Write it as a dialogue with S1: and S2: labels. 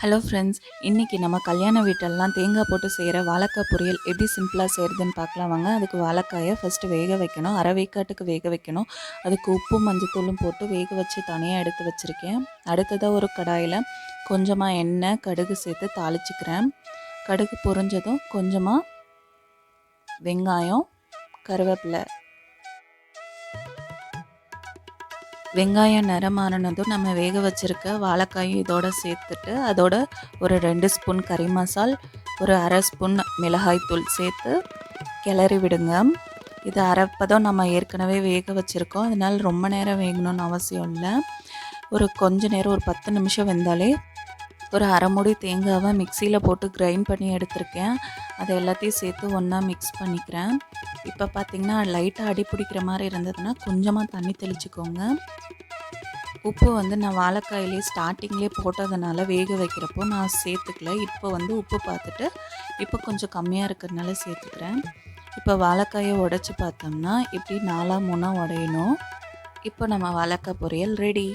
S1: Hello friends, இன்றைக்கி நம்ம கல்யாண வீட்டெல்லாம் தேங்காய் போட்டு செய்கிற வாழைக்காய் பொரியல் எப்படி சிம்பிளாக செய்கிறதுன்னு பார்க்கலாம் வாங்க. அதுக்கு வாழைக்காயை ஃபஸ்ட்டு வேக வைக்கணும். அரை வேக்காட்டுக்கு வேக வைக்கணும். அதுக்கு உப்பும் மஞ்சத்தூளும் போட்டு வேக வச்சு தனியாக எடுத்து வச்சுருக்கேன். அடுத்ததாக ஒரு கடாயில் கொஞ்சமாக எண்ணெய் கடுகு சேர்த்து தாளிச்சிக்கிறேன். கடுகு பொரிஞ்சதும் கொஞ்சமாக வெங்காயம், கருவேப்பிலை, வெங்காயம் நிறம் மாறினதும் நம்ம வேக வச்சுருக்க வாழைக்காயும் இதோடு சேர்த்துட்டு அதோட ஒரு 2 ஸ்பூன் கறி மசால், ஒரு அரை ஸ்பூன் மிளகாய்த்தூள் சேர்த்து கிளறி விடுங்க. இது அரைப்பதம் நம்ம ஏற்கனவே வேக வச்சுருக்கோம், அதனால் ரொம்ப நேரம் வேகணும்னு அவசியம் இல்லை. ஒரு கொஞ்ச நேரம் ஒரு 10 நிமிஷம் வெந்தாலே ஒரு அரை மூடி தேங்காவை மிக்சியில் போட்டு கிரைண்ட் பண்ணி எடுத்திருக்கேன். அதை எல்லாத்தையும் சேர்த்து ஒன்றா மிக்ஸ் பண்ணிக்கிறேன். இப்போ பார்த்திங்கன்னா லைட்டாக அடி பிடிக்கிற மாதிரி இருந்ததுன்னா கொஞ்சமாக தண்ணி தெளிச்சுக்கோங்க. உப்பு நான் வாழைக்காயிலே ஸ்டார்டிங்லேயே போட்டதுனால வேக வைக்கிறப்போ நான் சேர்த்துக்கல. இப்போ உப்பு பார்த்துட்டு இப்போ கொஞ்சம் கம்மியாக இருக்கிறதுனால சேர்த்துக்கிறேன். இப்போ வாழைக்காயை உடைச்சி பார்த்தோம்னா இப்படி 4 3 உடையணும். இப்போ நம்ம வாழைக்காய் பொரியல் ரெடி.